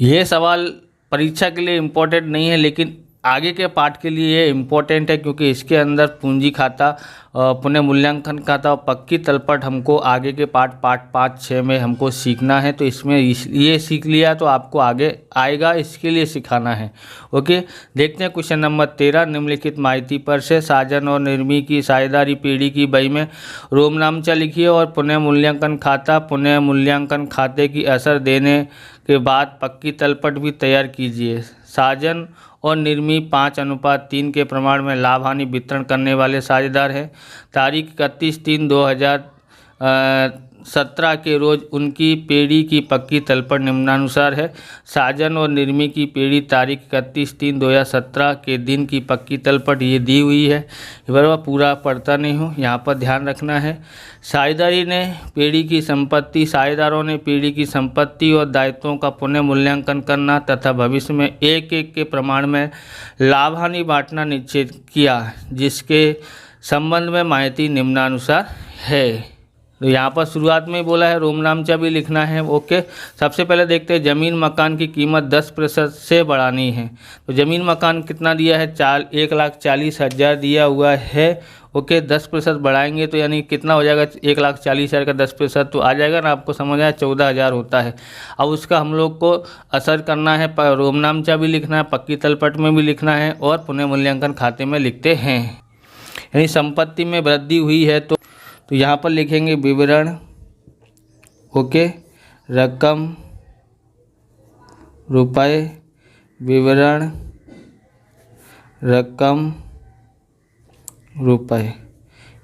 ये सवाल परीक्षा के लिए इम्पोर्टेंट नहीं है, लेकिन आगे के पार्ट के लिए ये इम्पोर्टेंट है, क्योंकि इसके अंदर पूंजी खाता, पुनः मूल्यांकन खाता और पक्की तलपट हमको आगे के पार्ट 5-6 में हमको सीखना है। तो इसमें ये सीख लिया तो आपको आगे आएगा, इसके लिए सिखाना है। ओके, देखते हैं क्वेश्चन नंबर 13। निम्नलिखित माहिती पर से साजन और निर्मी की साझेदारी पीढ़ी की बही में रोमनामचा लिखिए और पुनः मूल्यांकन खाते की असर देने के बाद पक्की तलपट भी तैयार कीजिए। साजन और निर्मी 5:3 के प्रमाण में लाभ हानि वितरण करने वाले साझेदार हैं। तारीख 31/3/2017 के रोज उनकी पेढ़ी की पक्की तलपट निम्नानुसार है। साजन और निर्मी की पेढ़ी तारीख 31/3/2017 के दिन की पक्की तलपट ये दी हुई है। बराबर, पूरा पढ़ता नहीं हूँ, यहाँ पर ध्यान रखना है। साझेदारों ने पेढ़ी की संपत्ति और दायित्वों का पुनः मूल्यांकन करना तथा भविष्य में एक एक के प्रमाण में लाभ हानि बांटना निश्चित किया, जिसके संबंध में माहिती निम्नानुसार है। तो यहाँ पर शुरुआत में बोला है रोमनामचा भी लिखना है। ओके, सबसे पहले देखते हैं ज़मीन मकान की कीमत 10% से बढ़ानी है। तो ज़मीन मकान कितना दिया है, 1,40,000 दिया हुआ है। ओके, 10% बढ़ाएंगे तो यानी कितना हो जाएगा, 1,40,000 का 10% तो आ जाएगा ना, आपको समझ आया, 14,000 होता है। अब उसका हम लोग को असर करना है, रोमनामचा भी लिखना है, पक्की तलपट में भी लिखना है और पुनः मूल्यांकन खाते में लिखते हैं। यानी संपत्ति में वृद्धि हुई है तो यहाँ पर लिखेंगे विवरण। ओके, रकम रुपए, विवरण रकम रुपए,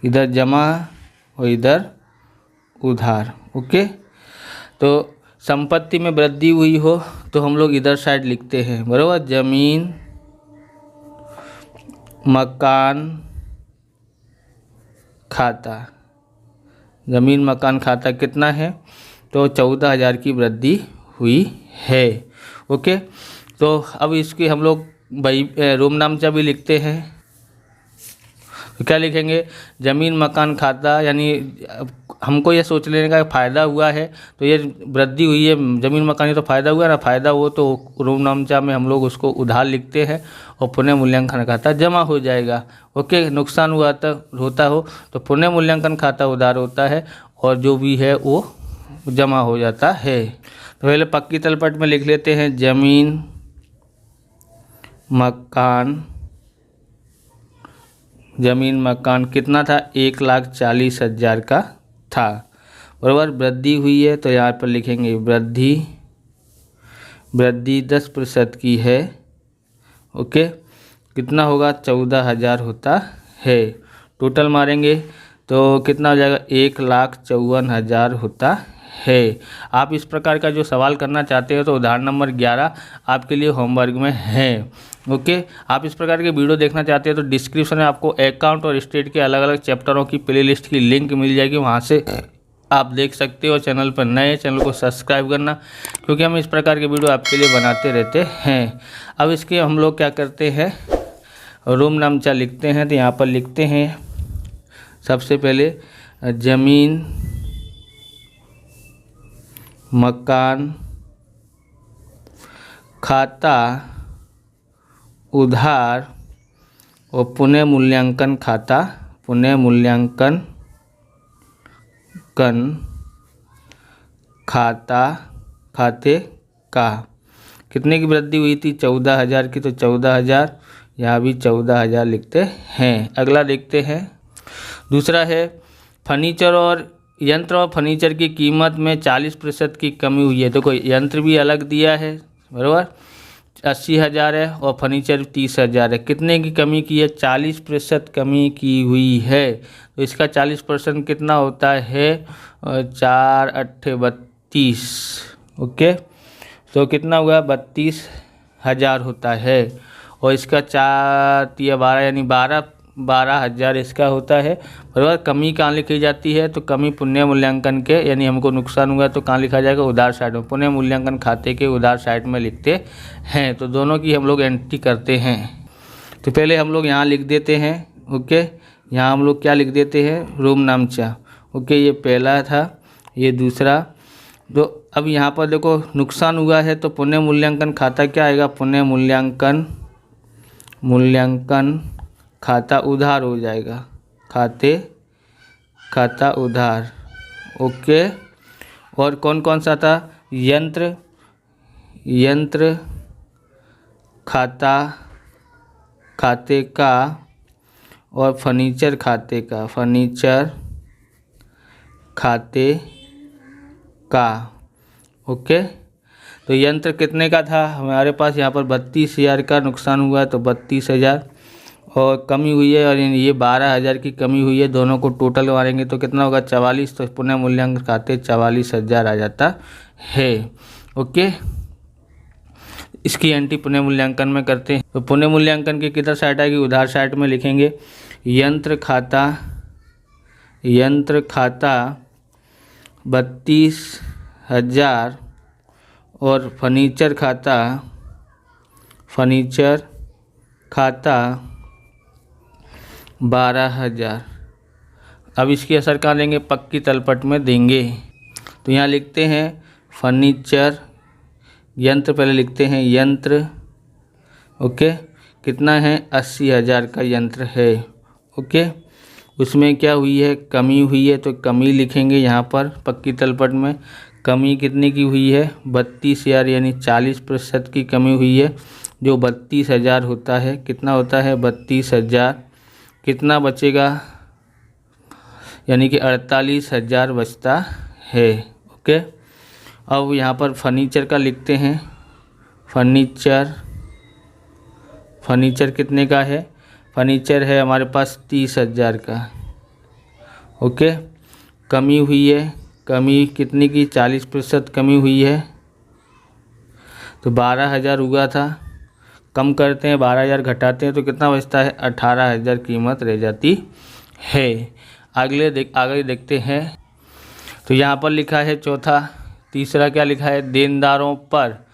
इधर जमा और इधर उधार। ओके, तो संपत्ति में वृद्धि हुई हो तो हम लोग इधर साइड लिखते हैं, बराबर। जमीन मकान खाता, ज़मीन मकान खाता कितना है, तो 14,000 की वृद्धि हुई है। ओके, तो अब इसकी हम लोग रोमनामचा भी लिखते हैं। तो क्या लिखेंगे, ज़मीन मकान खाता, यानी हमको ये सोच लेने का फ़ायदा हुआ है तो ये वृद्धि हुई है, ज़मीन मकान, ये तो फ़ायदा हुआ ना, फ़ायदा हो तो रोमनामचा में हम लोग उसको उधार लिखते हैं और पुनः मूल्यांकन खाता जमा हो जाएगा। ओके, नुकसान हुआ होता हो तो पुनः मूल्यांकन खाता उधार होता है और जो भी है वो जमा हो जाता है। तो पहले पक्की तलपट में लिख लेते हैं ज़मीन मकान कितना था, 1,40,000 का था, बराबर। वृद्धि हुई है तो यहाँ पर लिखेंगे वृद्धि 10% की है। ओके, कितना होगा, 14,000 होता है। टोटल मारेंगे तो कितना हो जाएगा, 1,54,000 होता है। आप इस प्रकार का जो सवाल करना चाहते हो तो उदाहरण नंबर 11 आपके लिए होमवर्क में है। ओके, आप इस प्रकार के वीडियो देखना चाहते हो तो डिस्क्रिप्शन में आपको अकाउंट और स्टेट के अलग अलग चैप्टरों की प्लेलिस्ट की लिंक मिल जाएगी, वहाँ से आप देख सकते हो। चैनल पर नए, चैनल को सब्सक्राइब करना, क्योंकि हम इस प्रकार के वीडियो आपके लिए बनाते रहते हैं। अब इसके हम लोग क्या करते हैं, रोमनामचा लिखते हैं। तो यहाँ पर लिखते हैं सबसे पहले ज़मीन मकान खाता उधार और पुनः मूल्यांकन खाते का कितने की वृद्धि हुई थी, 14,000 की, तो 14,000, यहाँ भी 14,000 लिखते हैं। अगला देखते हैं, दूसरा है यंत्र और फर्नीचर की कीमत में 40% की कमी हुई है। तो कोई यंत्र भी अलग दिया है, बराबर, 80,000 है और फर्नीचर 30,000 है। कितने की कमी की है, 40% कमी की हुई है। तो इसका 40% कितना होता है, 4×8=32। ओके, तो कितना हुआ, 32,000 होता है। और इसका 4×3=12, यानी 12,000 इसका होता है, बराबर। कमी कहाँ लिखी जाती है, तो कमी पुनः मूल्यांकन के, यानी हमको नुकसान हुआ तो कहाँ लिखा जाएगा, उधार साइड में, पुनः मूल्यांकन खाते के उधार साइड में लिखते हैं। तो दोनों की हम लोग एंट्री करते हैं। तो पहले हम लोग यहाँ लिख देते हैं। ओके, यहाँ हम लोग क्या लिख देते हैं, रोमनामचा। ओके, ये पहला था, ये दूसरा। तो अब यहाँ पर देखो नुकसान हुआ है तो पुनः मूल्यांकन खाता क्या आएगा, पुनः मूल्यांकन खाता उधार हो जाएगा, खाता उधार। ओके। और कौन कौन सा था, यंत्र खाते का और फर्नीचर खाते का। ओके। तो यंत्र कितने का था हमारे पास, यहाँ पर 32,000 का नुकसान हुआ तो 32,000 और कमी हुई है, और ये 12,000 की कमी हुई है। दोनों को टोटल मारेंगे तो कितना होगा, 44। तो पुनः मूल्यांकन खाते 44,000 आ जाता है। ओके। इसकी एंट्री पुनः मूल्यांकन में करते हैं। तो पुनः मूल्यांकन की किधर साइड आएगी, उधार साइड में लिखेंगे यंत्र खाता 32,000 और फर्नीचर खाता 12,000। अब इसकी असर कहाँ देंगे, पक्की तलपट में देंगे। तो यहाँ लिखते हैं फर्नीचर, यंत्र पहले लिखते हैं यंत्र। ओके। कितना है, 80,000 का यंत्र है। ओके। उसमें क्या हुई है, कमी हुई है, तो कमी लिखेंगे यहाँ पर पक्की तलपट में। कमी कितने की हुई है, 32,000 यानी 40% की कमी हुई है। जो 32,000 होता है, कितना होता है 32,000, कितना बचेगा, यानी कि 48,000 बचता है। ओके। अब यहाँ पर फर्नीचर का लिखते हैं, फर्नीचर कितने का है, फर्नीचर है हमारे पास 30,000 का। ओके। कमी हुई है, कमी कितनी की, 40% कमी हुई है, तो 12,000 हुआ था, कम करते हैं 12,000 घटाते हैं तो कितना बचता है, 18,000 कीमत रह जाती है। आगे देखते हैं। तो यहाँ पर लिखा है तीसरा क्या लिखा है, देनदारों पर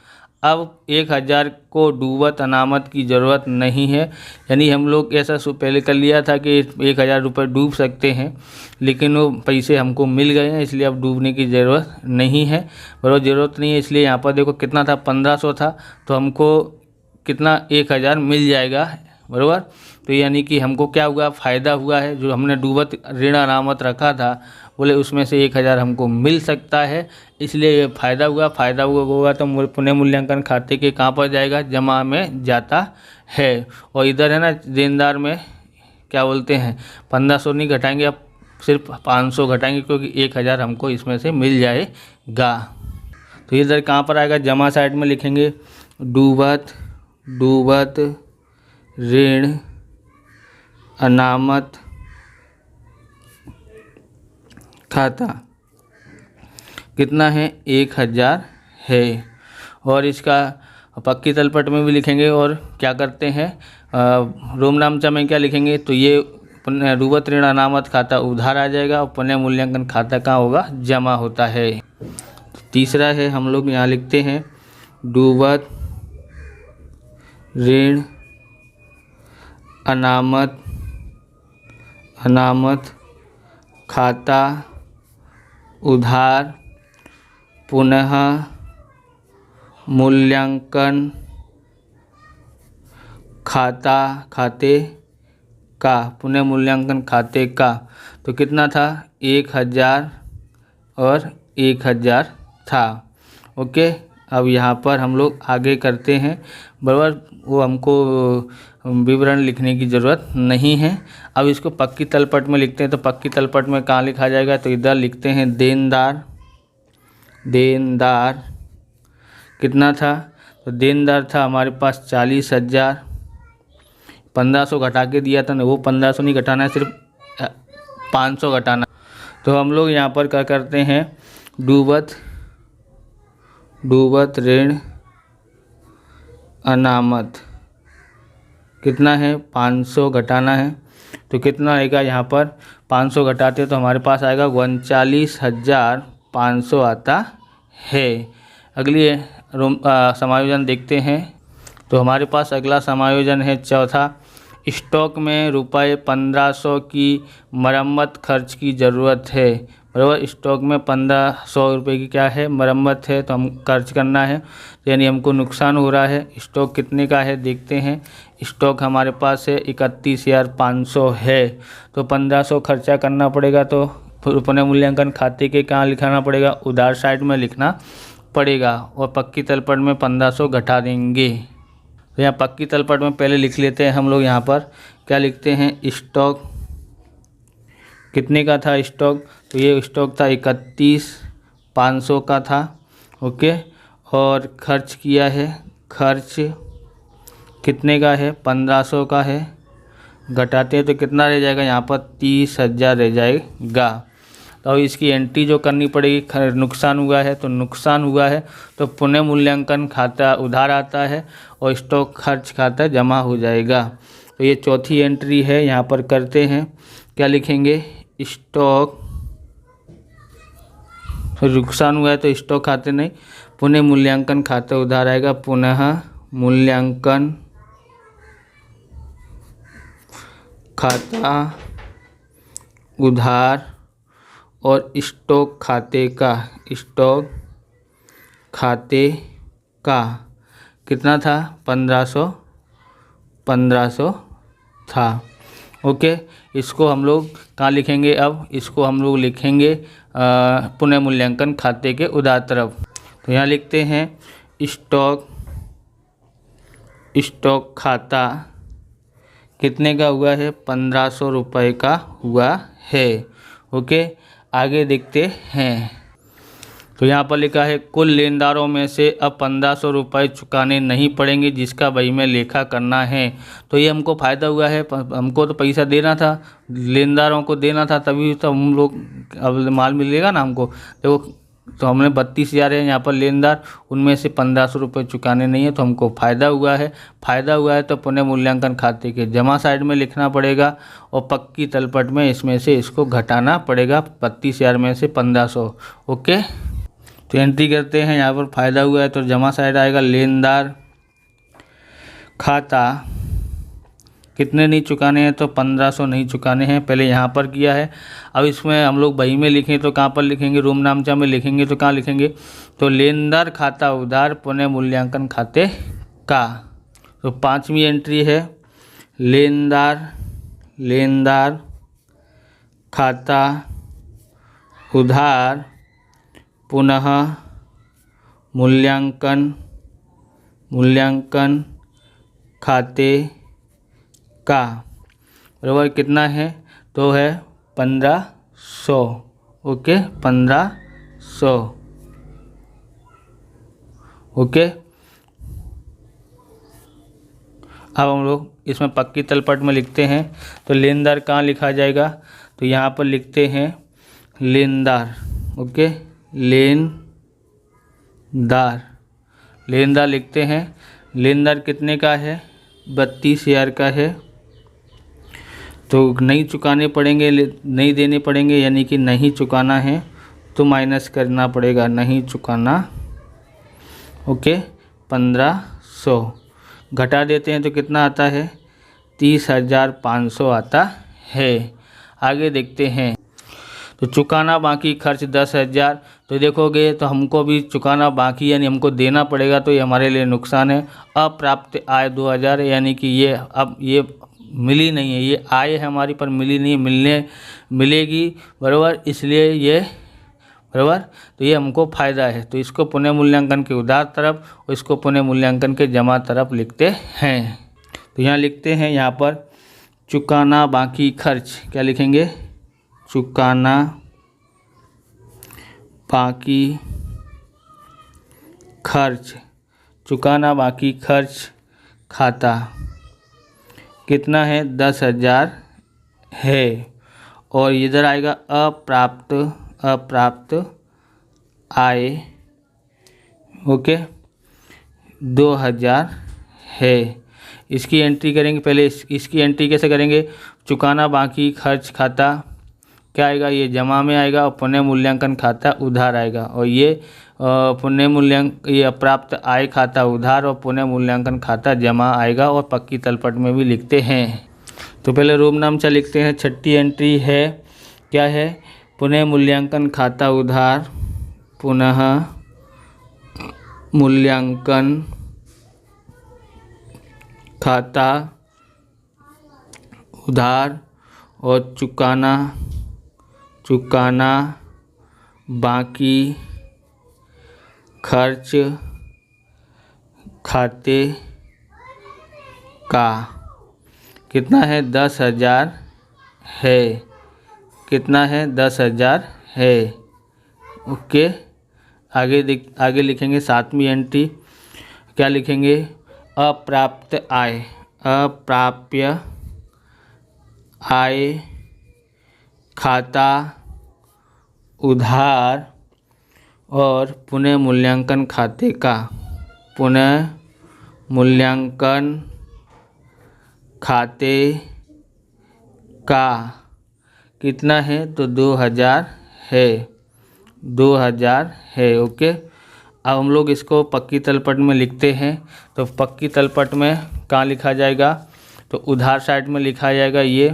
अब 1,000 को डूबत अनामत की ज़रूरत नहीं है। यानी हम लोग ऐसा पहले कर लिया था कि 1,000 रुपये डूब सकते हैं, लेकिन वो पैसे हमको मिल गए हैं, इसलिए अब डूबने की ज़रूरत नहीं है, बराबर ज़रूरत नहीं है। इसलिए यहाँ पर देखो कितना था, 1,500 था, तो हमको कितना 1,000 मिल जाएगा, बराबर। तो यानी कि हमको क्या हुआ, फ़ायदा हुआ है। जो हमने डूबत ऋण अनामत रखा था, बोले उसमें से 1,000 हमको मिल सकता है, इसलिए ये फ़ायदा हुआ होगा तो पुनः मूल्यांकन खाते के कहाँ पर जाएगा, जमा में जाता है। और इधर है ना देनदार में क्या बोलते हैं, 1,500 नहीं घटाएंगे, अब सिर्फ 500 घटाएंगे, क्योंकि 1,000 हमको इसमें से मिल जाएगा। तो इधर कहाँ पर आएगा, जमा साइड में लिखेंगे डूबत ऋण अनामत खाता कितना है, 1,000 है। और इसका पक्की तलपट में भी लिखेंगे। और क्या करते हैं, रोम नामचा में क्या लिखेंगे, तो ये डूबत ऋण अनामत खाता उधार आ जाएगा, और पुनः मूल्यांकन खाता कहाँ होगा, जमा होता है। तीसरा है, हम लोग यहाँ लिखते हैं डूबत ऋण अनामत खाता उधार पुनः मूल्यांकन खाते का, पुनः मूल्यांकन खाते का। तो कितना था, 1,000 और 1,000 था। ओके। अब यहाँ पर हम लोग आगे करते हैं, बराबर। वो हमको विवरण लिखने की ज़रूरत नहीं है। अब इसको पक्की तलपट में लिखते हैं। तो पक्की तलपट में कहाँ लिखा जाएगा, तो इधर लिखते हैं देनदार कितना था, तो देनदार था हमारे पास 40,000। 1,500 घटा के दिया था ना, वो 1,500 नहीं घटाना है, सिर्फ 500 घटाना। तो हम लोग यहाँ पर क्या करते हैं, डूबत ऋण अनामत कितना है, 500 घटाना है। तो कितना आएगा, यहाँ पर 500 घटाते तो हमारे पास आएगा 39,500 आता है। अगली समायोजन देखते हैं। तो हमारे पास अगला समायोजन है चौथा, स्टॉक में रुपये 1,500 की मरम्मत खर्च की ज़रूरत है। बराबर। स्टॉक में 1500 रुपये की क्या है, मरम्मत है, तो हम खर्च करना है, यानी हमको नुकसान हो रहा है। स्टॉक कितने का है देखते हैं। स्टॉक हमारे पास है 31,500 है, तो 1500 खर्चा करना पड़ेगा। तो पुनः मूल्यांकन खाते के कहाँ लिखाना पड़ेगा, उधार साइड में लिखना पड़ेगा, और पक्की तलपट में 1500 घटा देंगे। तो यहाँ पक्की तलपट में पहले लिख लेते हैं हम लोग। यहाँ पर क्या लिखते हैं, स्टॉक कितने का था स्टॉक, तो ये स्टॉक था 31,500 का था। ओके, और खर्च किया है, खर्च कितने का है, 1500 का है। घटाते हैं तो कितना रह जाएगा, यहाँ पर 30,000 रह जाएगा। तो इसकी एंट्री जो करनी पड़ेगी, नुकसान हुआ है तो नुकसान हुआ है, तो पुनः मूल्यांकन खाता उधार आता है और स्टॉक खर्च खाता जमा हो जाएगा। तो ये चौथी एंट्री है, यहाँ पर करते हैं। क्या लिखेंगे, स्टॉक, नुकसान हुआ है तो स्टॉक खाते नहीं, पुनः मूल्यांकन खाता उधार आएगा। पुनः मूल्यांकन खाता उधार, और स्टॉक खाते का, स्टॉक खाते का कितना था, 1500 था। ओके, इसको हम लोग कहाँ लिखेंगे, अब इसको हम लोग लिखेंगे पुनः मूल्यांकन खाते के उधार तरफ। तो यहाँ लिखते हैं स्टॉक खाता कितने का हुआ है, 1500 रुपये का हुआ है। ओके, आगे देखते हैं। तो यहाँ पर लिखा है कुल लेनदारों में से अब 1500 रुपये चुकाने नहीं पड़ेंगे जिसका बही में लेखा करना है। तो ये हमको फ़ायदा हुआ है, हमको तो पैसा देना था, लेनदारों को देना था, तभी तो हम लोग अब माल मिलेगा ना हमको। देखो, तो हमने 32,000 है यहाँ पर लेनदार, उनमें से 1500 रुपये चुकाने नहीं है, तो हमको फ़ायदा हुआ है। फ़ायदा हुआ है तो पुनः मूल्यांकन खाते के जमा साइड में लिखना पड़ेगा, और पक्की तलपट में इसमें से इसको घटाना पड़ेगा, 32,000 में से 1500। ओके, तो एंट्री करते हैं। यहाँ पर फ़ायदा हुआ है तो जमा साइड आएगा, लेनदार खाता कितने नहीं चुकाने हैं, तो 1500 नहीं चुकाने हैं, पहले यहाँ पर किया है। अब इसमें हम लोग बही में लिखें तो कहाँ पर लिखेंगे, रूम नामचा में लिखेंगे तो कहाँ लिखेंगे, तो लेनदार खाता उधार पुनः मूल्यांकन खाते का। तो 5वीं एंट्री है, लेनदार खाता उधार पुनः मूल्यांकन खाते का, बराबर कितना है, तो है 1500। ओके, 1500। ओके, अब हम लोग इसमें पक्की तलपट में लिखते हैं। तो लेनदार कहाँ लिखा जाएगा, तो यहाँ पर लिखते हैं लेनदार। ओके, लेनदार लिखते हैं। लेनदार कितने का है, 32,000 का है, तो नहीं चुकाने पड़ेंगे, नहीं देने पड़ेंगे, यानी कि नहीं चुकाना है तो माइनस करना पड़ेगा, नहीं चुकाना। ओके, 1500 घटा देते हैं तो कितना आता है, 30,500 आता है। आगे देखते हैं। तो चुकाना बाकी खर्च 10,000, तो देखोगे तो हमको भी चुकाना बाकी, यानी हमको देना पड़ेगा, तो ये हमारे लिए नुकसान है। अप्राप्त आय 2,000, यानी कि ये अब ये मिली नहीं है, ये आय है हमारी पर मिली नहीं, मिलेगी, बराबर, इसलिए ये बराबर, तो ये हमको फ़ायदा है। तो इसको पुनः मूल्यांकन के उधार तरफ और इसको पुनः मूल्यांकन के जमा तरफ लिखते हैं। तो यहाँ लिखते हैं, यहाँ पर चुकाना बाकी खर्च, क्या लिखेंगे, चुकाना बाकी खर्च खाता कितना है, 10,000 है, और इधर आएगा अप्राप्त आय। ओके, 2,000 है। इसकी एंट्री करेंगे, पहले इसकी एंट्री कैसे करेंगे, चुकाना बाकी खर्च खाता क्या आएगा, ये जमा में आएगा, और पुनः मूल्यांकन खाता उधार आएगा, और ये ये अप्राप्त आय खाता उधार और पुनः मूल्यांकन खाता जमा आएगा, और पक्की तलपट में भी लिखते हैं। तो पहले रूम नामचा लिखते हैं। 6ठी एंट्री है, क्या है, पुनः मूल्यांकन खाता उधार, पुनः मूल्यांकन खाता उधार और चुकाना बाकी खर्च खाते का। कितना है? 10,000 है। कितना है? 10,000 है। ओके, आगे लिखेंगे 7वीं एंट्री। क्या लिखेंगे? अप्राप्त आय, अप्राप्य आय खाता उधार और पुनः मूल्यांकन खाते का। पुनः मूल्यांकन खाते का कितना है? तो 2,000 है। 2,000 है। ओके, अब हम लोग इसको पक्की तलपट में लिखते हैं। तो पक्की तलपट में कहाँ लिखा जाएगा? तो उधार साइड में लिखा जाएगा। ये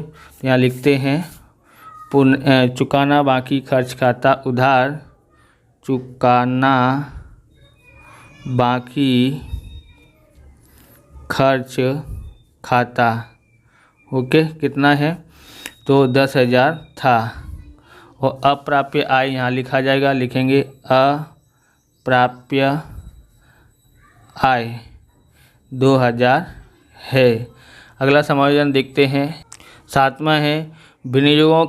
यहाँ लिखते हैं चुकाना बाकी खर्च खाता उधार, चुकाना बाकी खर्च खाता। ओके, कितना है? तो 10,000 था। और अप्राप्य आय यहाँ लिखा जाएगा। लिखेंगे अप्राप्य आय 2,000 है। अगला समायोजन देखते हैं। 7वां है विनियोगों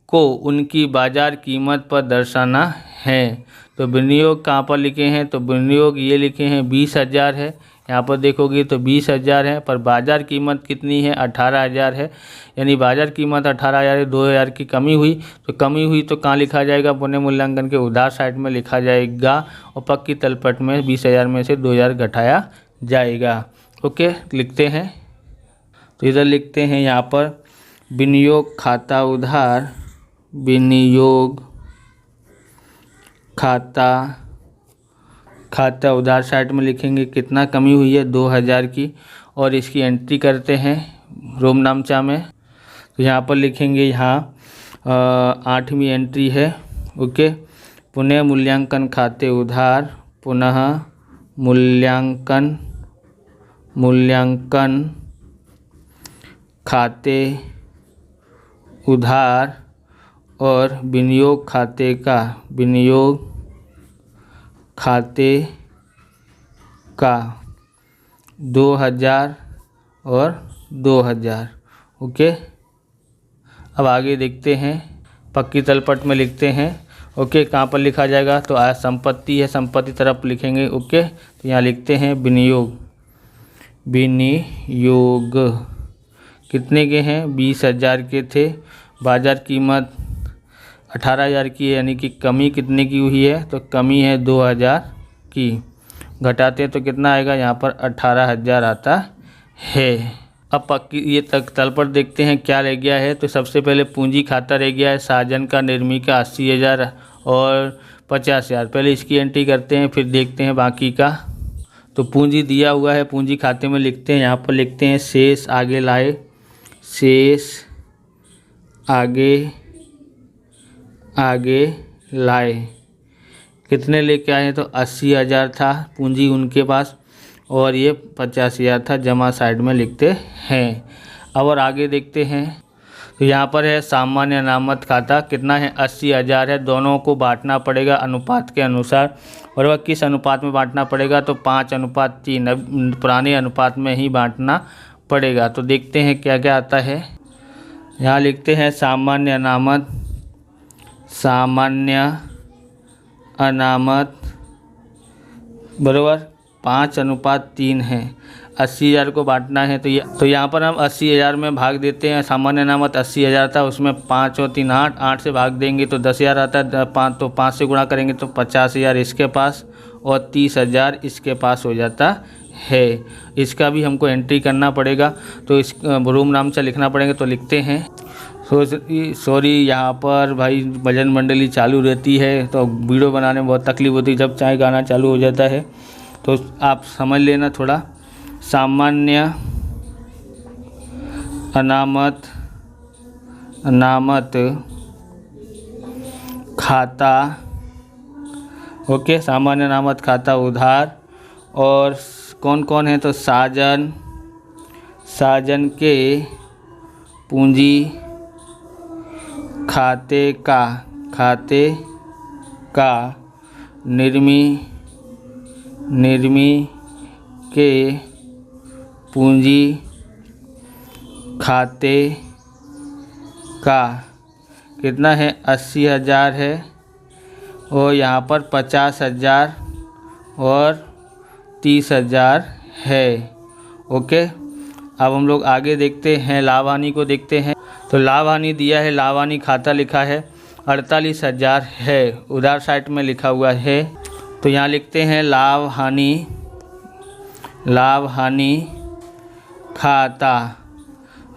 को उनकी बाजार कीमत पर दर्शाना है। तो विनियोग कहाँ पर लिखे हैं? तो विनियोग ये लिखे हैं 20,000 है। यहाँ पर देखोगे तो 20,000 है, पर बाज़ार कीमत कितनी है? 18,000 है। यानी बाज़ार कीमत 18,000 है, 2,000 की कमी हुई। तो कमी हुई तो कहाँ लिखा जाएगा? पुनः मूल्यांकन के उधार साइड में लिखा जाएगा और पक्की तलपट में 20,000 में से 2,000 घटाया जाएगा। ओके, लिखते हैं। तो इधर लिखते हैं यहाँ पर विनियोग खाता उधार, विनियोग खाता उधार साइड में लिखेंगे कितना कमी हुई है? 2,000 की। और इसकी एंट्री करते हैं रोम नामचा में। तो यहाँ पर लिखेंगे, यहाँ 8वीं एंट्री है। ओके, पुनः मूल्यांकन खाते उधार, पुनः मूल्यांकन खाते उधार और विनियोग खाते का 2,000 और 2,000। ओके, अब आगे देखते हैं। पक्की तलपट में लिखते हैं। ओके, कहाँ पर लिखा जाएगा? तो आज संपत्ति है, संपत्ति तरफ लिखेंगे। ओके, तो यहाँ लिखते हैं विनियोग कितने के हैं? 20,000 के थे। बाज़ार कीमत 18,000 की है, यानी कि कमी कितने की हुई है? तो कमी है 2,000 की। घटाते हैं तो कितना आएगा? यहाँ पर 18,000 आता है। अब पक्की ये तलपट देखते हैं क्या रह गया है। तो सबसे पहले पूंजी खाता रह गया है साजन का, निर्मी का 80,000 और 50,000। पहले इसकी एंट्री करते हैं, फिर देखते हैं बाकी का। तो पूंजी दिया हुआ है, पूंजी खाते में लिखते हैं। यहाँ पर लिखते हैं शेष आगे लाए, शेष आगे लाए। कितने लेके आए? तो 80,000 था पूंजी उनके पास और ये 50,000 था। जमा साइड में लिखते हैं। अब और आगे देखते हैं। तो यहाँ पर है सामान्य अनामत खाता। कितना है? 80,000 है। दोनों को बांटना पड़ेगा अनुपात के अनुसार। और वह किस अनुपात में बांटना पड़ेगा? तो 5:3। अब पुराने अनुपात में ही बांटना पड़ेगा। तो देखते हैं क्या क्या आता है। यहाँ लिखते हैं सामान्य अनामत बराबर 5:3 है। 80,000 को बांटना है तो यहाँ पर हम 80,000 में भाग देते हैं। सामान्य अनामत 80,000 था, उसमें 5 और 3 8 से भाग देंगे तो 10,000 आता है। 5 से गुणा करेंगे तो 50,000 इसके पास और 30,000 इसके पास हो जाता है। इसका भी हमको एंट्री करना पड़ेगा, तो इस रूम नाम से लिखना पड़ेगा। तो लिखते हैं। सॉरी, यहाँ पर भाई भजन मंडली चालू रहती है तो वीडियो बनाने में बहुत तकलीफ होती है। जब चाहे गाना चालू हो जाता है, तो आप समझ लेना थोड़ा। सामान्य अनामत खाता, ओके, सामान्य अनामत खाता उधार। और कौन कौन है तो साजन, साजन के पूंजी खाते का निर्मी, निर्मी के पूंजी खाते का कितना है 80,000 है, और यहाँ पर 50,000 और 30,000 है। ओके, अब हम लोग आगे देखते हैं, लाभ हानि को देखते हैं। तो लाभ हानि दिया है, लाभ हानि खाता लिखा है 48,000 है, उधार साइड में लिखा हुआ है। तो यहाँ लिखते हैं लाभ हानि, लाभ हानि खाता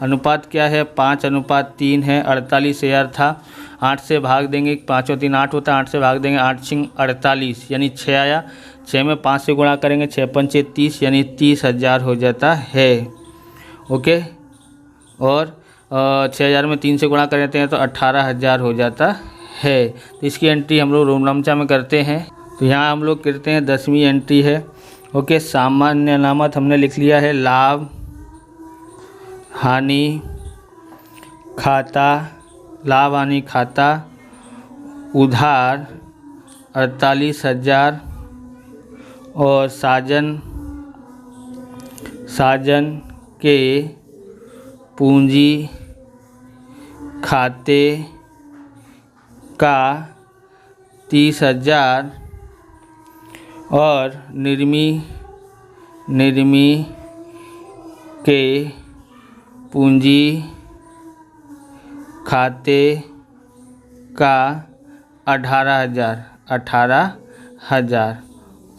अनुपात क्या है 5:3 है। 48,000 था, 8 से भाग देंगे, 5 और 3 8 होता है, 8 से भाग देंगे, 8 6 48 यानी 6 आया। 6 में 5 से गुणा करेंगे, 6 पंचे 30 यानी 30,000 हो जाता है। ओके, और 6,000 में 3 से गुणा करते हैं तो 18,000 हो जाता है। तो इसकी एंट्री हम लोग रोमनामचा में करते हैं। तो यहाँ हम लोग करते हैं 10वीं एंट्री है। ओके, सामान्य अनामत हमने लिख लिया है, लाभ हानि खाता, लाभ हानि खाता उधार 48,000 और साजन, साजन के पूंजी खाते का 30,000 और निर्मी, निर्मी के पूंजी खाते का 18,000, 18,000।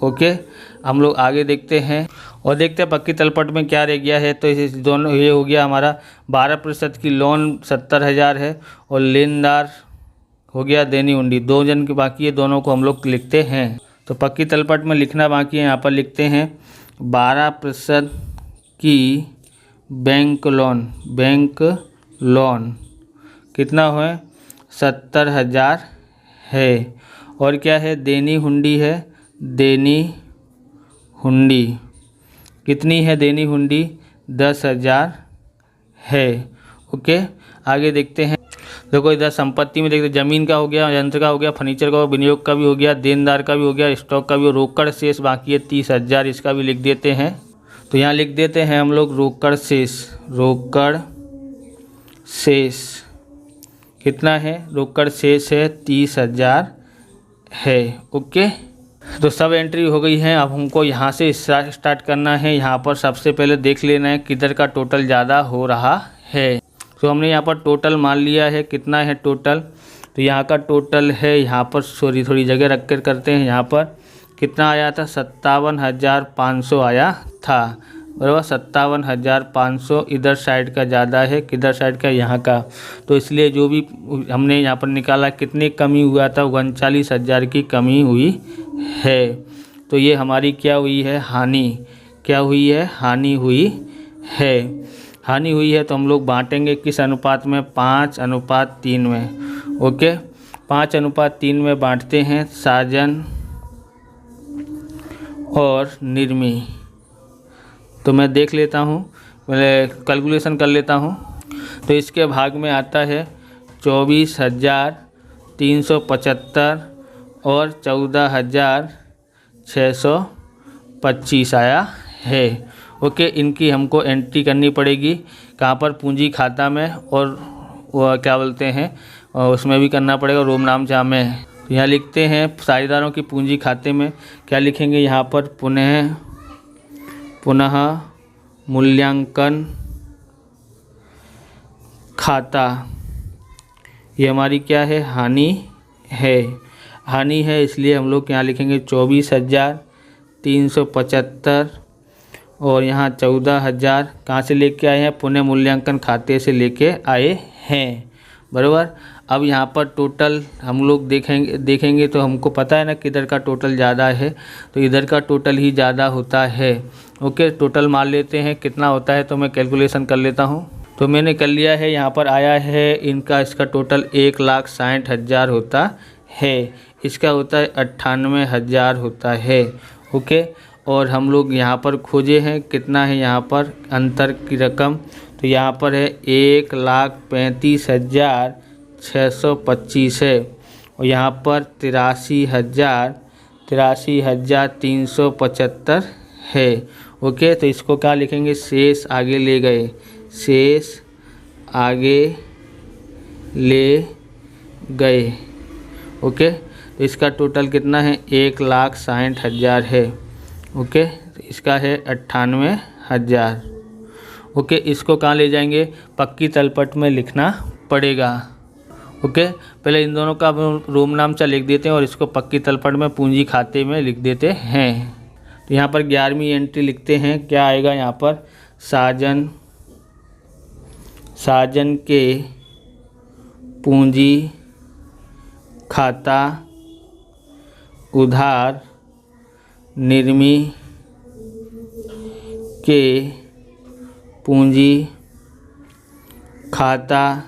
ओके, हम लोग आगे देखते हैं और देखते हैं पक्की तलपट में क्या रह गया है। तो इस दोनों ये हो गया हमारा 12% की लोन 70,000 है, और लेनदार हो गया देनी हुंडी, 2 जन की बाकी है, दोनों को हम लोग लिखते हैं। तो पक्की तलपट में लिखना बाकी है, यहाँ पर लिखते हैं 12% की बैंक लोन, बैंक लोन कितना है 70,000 है। और क्या है देनी हुंडी है, देनी हुंडी कितनी है, देनी हुंडी 10,000 है। ओके, आगे देखते हैं। देखो इधर संपत्ति में देखते ज़मीन का हो गया, यंत्र का हो गया, फर्नीचर का, विनियोग का भी हो गया, देनदार का भी हो गया, स्टॉक का भी हो, रोकड़ शेष बाकी है 30,000, इसका भी लिख देते हैं। तो यहाँ लिख देते हैं हम लोग रोकड़ शेष, रोकड़ शेष कितना है, रोकड़ शेष है 30,000 है। ओके, तो सब एंट्री हो गई है। अब हमको यहाँ से स्टार्ट करना है। यहाँ पर सबसे पहले देख लेना है किधर का टोटल ज़्यादा हो रहा है। तो हमने यहाँ पर टोटल मान लिया है, कितना है टोटल, तो यहाँ का टोटल है, यहाँ पर थोड़ी जगह रख कर करते हैं। यहाँ पर कितना आया था 57,500 आया था, बराबर 57,500 इधर साइड का ज़्यादा है, किधर साइड का, यहाँ का। तो इसलिए जो भी हमने यहाँ पर निकाला कितनी कमी हुआ था 39,000 की कमी हुई है। तो ये हमारी क्या हुई है हानि, क्या हुई है हानि हुई है, हानि हुई है। तो हम लोग बांटेंगे किस अनुपात में 5:3 में। ओके, 5:3 में बांटते हैं साजन और निर्मी। तो मैं देख लेता हूँ, पहले कैलकुलेशन कर लेता हूँ। तो इसके भाग में आता है 24,375 और 14,625 आया है। ओके, इनकी हमको एंट्री करनी पड़ेगी कहाँ पर, पूंजी खाता में, और वो क्या बोलते हैं उसमें भी करना पड़ेगा, रोमनामचा में। तो यहाँ लिखते हैं साझेदारों की पूंजी खाते में क्या लिखेंगे, यहाँ पर पुनः मूल्यांकन खाता, ये हमारी क्या है हानि है, हानि है, इसलिए हम लोग यहाँ लिखेंगे 24,375 और यहाँ 14,000 कहाँ से लेके आए हैं, पुनः मूल्यांकन खाते से लेके आए हैं, बराबर। अब यहाँ पर टोटल हम लोग देखेंगे तो हमको पता है ना किधर का टोटल ज़्यादा है, तो इधर का टोटल ही ज़्यादा होता है। ओके, टोटल मान लेते हैं कितना होता है, तो मैं कैलकुलेशन कर लेता हूँ। तो मैंने कर लिया है, यहाँ पर आया है इनका, इसका टोटल 1,60,000 होता है। इसका होता है 98,000 होता है। ओके, और हम लोग यहाँ पर खोजे हैं कितना है यहाँ पर अंतर की रकम, तो यहाँ पर है 1,35,625 है और यहाँ पर 83,375 है। ओके, तो इसको क्या लिखेंगे, शेष आगे ले गए, शेष आगे ले गए। ओके, तो इसका टोटल कितना है 1,60,000 है। ओके, तो इसका है 98,000। ओके, इसको कहाँ ले जाएंगे, पक्की तलपट में लिखना पड़ेगा। ओके, पहले इन दोनों का रोम नामचा लिख देते हैं और इसको पक्की तलपट में पूंजी खाते में लिख देते हैं। तो यहाँ पर 11वीं एंट्री लिखते हैं, क्या आएगा यहाँ पर, साजन के पूंजी खाता उधार निर्मी के पूंजी खाता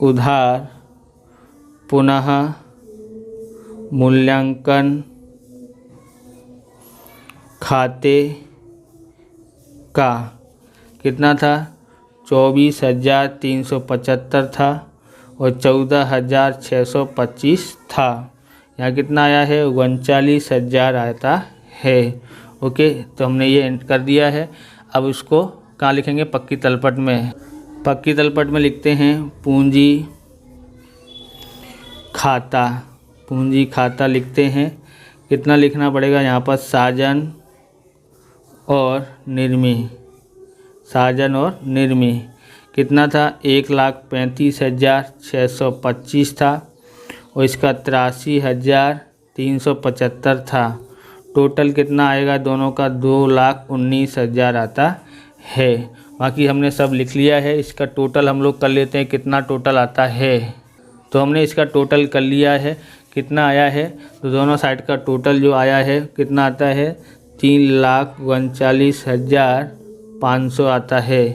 उधार पुनः मूल्यांकन खाते का कितना था, 24,375 था और 14,625 था। यहाँ कितना आया है, 39,000 आता है। ओके, तो हमने ये एंटर कर दिया है। अब उसको कहाँ लिखेंगे, पक्की तलपट में। पक्की तलपट में लिखते हैं पूंजी खाता लिखते हैं। कितना लिखना पड़ेगा यहाँ पर, साजन और निर्मी कितना था, 1,35,625 था और इसका 83,375 था। टोटल कितना आएगा दोनों का, 2,19,000 आता है। बाकी हमने सब लिख लिया है। इसका टोटल हम लोग कर लेते हैं, कितना टोटल आता है। तो हमने इसका टोटल कर लिया है, कितना आया है, तो दोनों साइड का टोटल जो आया है कितना आता है, 3,39,500 आता है,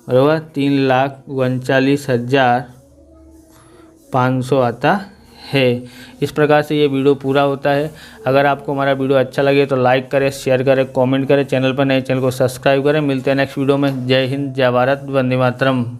बराबर, 3,39,500 आता है। इस प्रकार से ये वीडियो पूरा होता है। अगर आपको हमारा वीडियो अच्छा लगे तो लाइक करें, शेयर करें, कमेंट करें, चैनल पर नए चैनल को सब्सक्राइब करें। मिलते हैं नेक्स्ट वीडियो में। जय हिंद, जय भारत, वंदे मातरम।